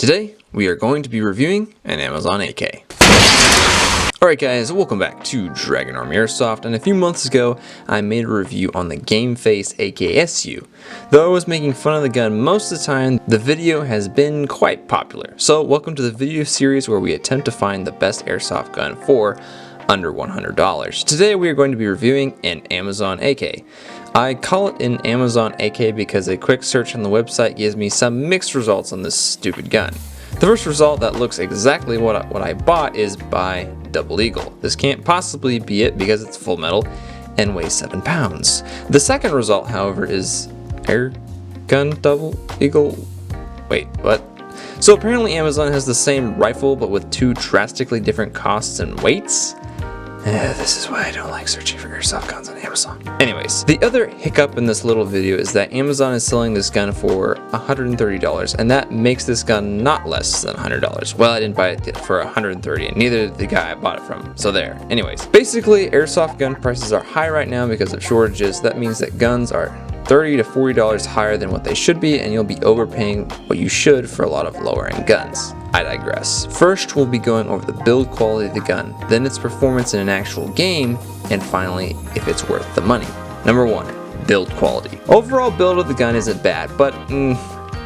Today, we are going to be reviewing an Amazon AK. Alright guys, welcome back to Dragon Army Airsoft, and a few months ago, I made a review on the Game Face AKSU. Though I was making fun of the gun most of the time, the video has been quite popular. So welcome to the video series where we attempt to find the best airsoft gun for under $100. Today we are going to be reviewing an Amazon AK. I call it an Amazon AK because a quick search on the website gives me some mixed results on this stupid gun. The first result that looks exactly what I bought is by Double Eagle. This can't possibly be it because it's full metal and weighs 7 pounds. The second result, however, is Air Gun Double Eagle. Wait, what? So apparently Amazon has the same rifle but with two drastically different costs and weights? This is why I don't like searching for airsoft guns on Amazon. Anyways, the other hiccup in this little video is that Amazon is selling this gun for $130, and that makes this gun not less than $100. Well, I didn't buy it for $130, and neither did the guy I bought it from, so there. Anyways, basically, airsoft gun prices are high right now because of shortages. That means that guns are $30 to $40 higher than what they should be, and you'll be overpaying what you should for a lot of lower end guns. I digress. First, we'll be going over the build quality of the gun, then its performance in an actual game, and finally, if it's worth the money. Number 1, build quality. Overall build of the gun isn't bad, but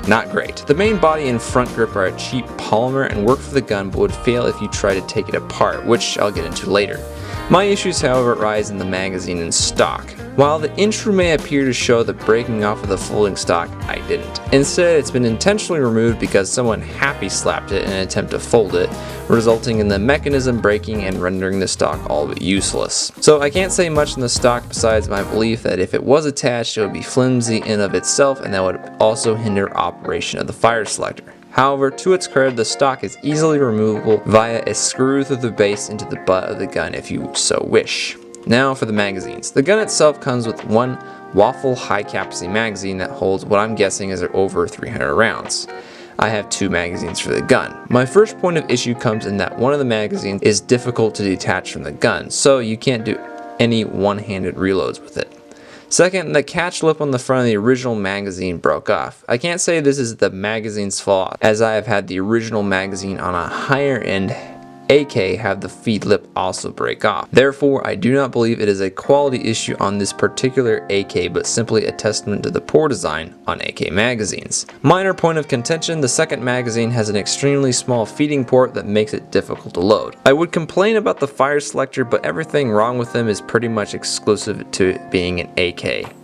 not great. The main body and front grip are a cheap polymer and work for the gun, but would fail if you try to take it apart, which I'll get into later. My issues, however, rise in the magazine and stock. While the intro may appear to show the breaking off of the folding stock, I didn't. Instead, it's been intentionally removed because someone happy slapped it in an attempt to fold it, resulting in the mechanism breaking and rendering the stock all but useless. So I can't say much on the stock besides my belief that if it was attached, it would be flimsy in of itself, and that would also hinder operation of the fire selector. However, to its credit, the stock is easily removable via a screw through the base into the butt of the gun if you so wish. Now for the magazines. The gun itself comes with one waffle high capacity magazine that holds what I'm guessing is over 300 rounds. I have 2 magazines for the gun. My first point of issue comes in that one of the magazines is difficult to detach from the gun, so you can't do any one-handed reloads with it. Second, the catch lip on the front of the original magazine broke off. I can't say this is the magazine's fault, as I have had the original magazine on a higher end AK have the feed lip also break off. Therefore, I do not believe it is a quality issue on this particular AK, but simply a testament to the poor design on AK magazines. Minor point of contention, the second magazine has an extremely small feeding port that makes it difficult to load. I would complain about the fire selector, but everything wrong with them is pretty much exclusive to it being an AK.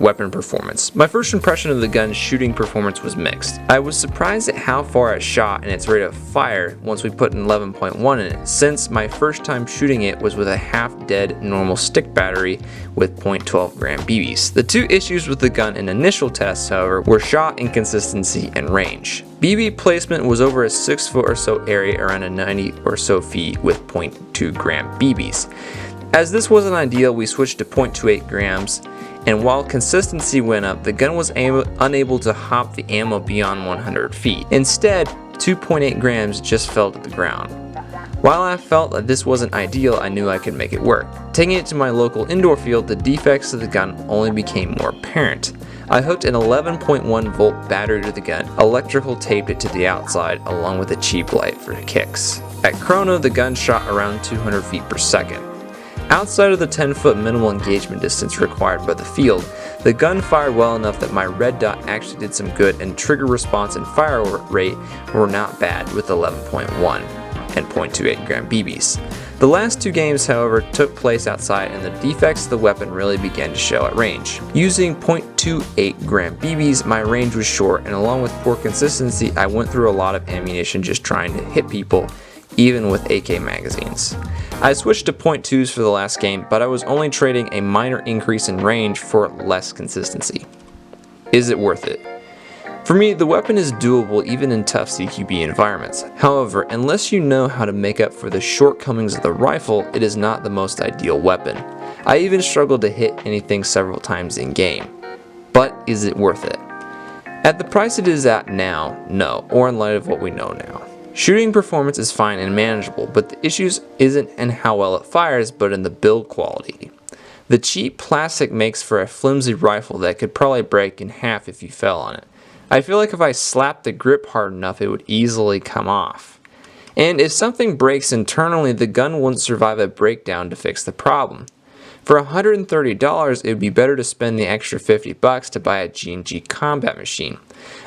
Weapon performance. My first impression of the gun's shooting performance was mixed. I was surprised at how far it shot and its rate of fire once we put an 11.1 in it, since my first time shooting it was with a half-dead normal stick battery with .12 gram BBs. The two issues with the gun in initial tests, however, were shot inconsistency and range. BB placement was over a 6 foot or so area around a 90 or so feet with .2 gram BBs. As this wasn't ideal, we switched to .28 grams, and while consistency went up, the gun was unable to hop the ammo beyond 100 feet. Instead, 2.8 grams just fell to the ground. While I felt that this wasn't ideal, I knew I could make it work. Taking it to my local indoor field, the defects of the gun only became more apparent. I hooked an 11.1 volt battery to the gun, electrical taped it to the outside along with a cheap light for kicks. At chrono, the gun shot around 200 feet per second. Outside of the 10-foot minimal engagement distance required by the field, the gun fired well enough that my red dot actually did some good, and trigger response and fire rate were not bad with 11.1 and .28 gram BBs. The last 2 games, however, took place outside, and the defects of the weapon really began to show at range. Using .28 gram BBs, my range was short, and along with poor consistency, I went through a lot of ammunition just trying to hit people, even with AK magazines. I switched to .2s for the last game, but I was only trading a minor increase in range for less consistency. Is it worth it? For me, the weapon is doable even in tough CQB environments. However, unless you know how to make up for the shortcomings of the rifle, it is not the most ideal weapon. I even struggled to hit anything several times in game. But is it worth it? At the price it is at now, no, or in light of what we know now. Shooting performance is fine and manageable, but the issues isn't in how well it fires, but in the build quality. The cheap plastic makes for a flimsy rifle that could probably break in half if you fell on it. I feel like if I slapped the grip hard enough, it would easily come off. And if something breaks internally, the gun wouldn't survive a breakdown to fix the problem. For $130, it would be better to spend the extra $50 to buy a G&G combat machine.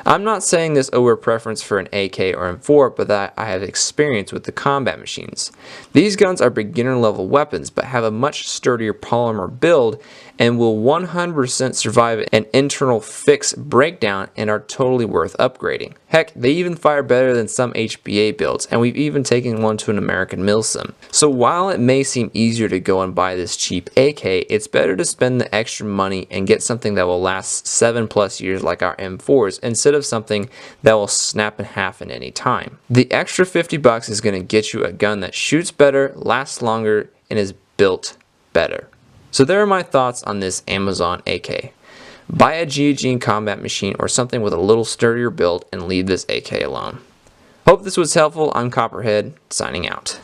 I'm not saying this over preference for an AK or M4, but that I have experience with the combat machines. These guns are beginner level weapons, but have a much sturdier polymer build and will 100% survive an internal fix breakdown and are totally worth upgrading. Heck, they even fire better than some HBA builds, and we've even taken one to an American milsim. So while it may seem easier to go and buy this cheap AK, it's better to spend the extra money and get something that will last 7+ years like our M4s instead of something that will snap in half at any time. The extra $50 is going to get you a gun that shoots better, lasts longer, and is built better. So there are my thoughts on this Amazon AK. Buy a G&G combat machine or something with a little sturdier build and leave this AK alone. Hope this was helpful. I'm Copperhead, signing out.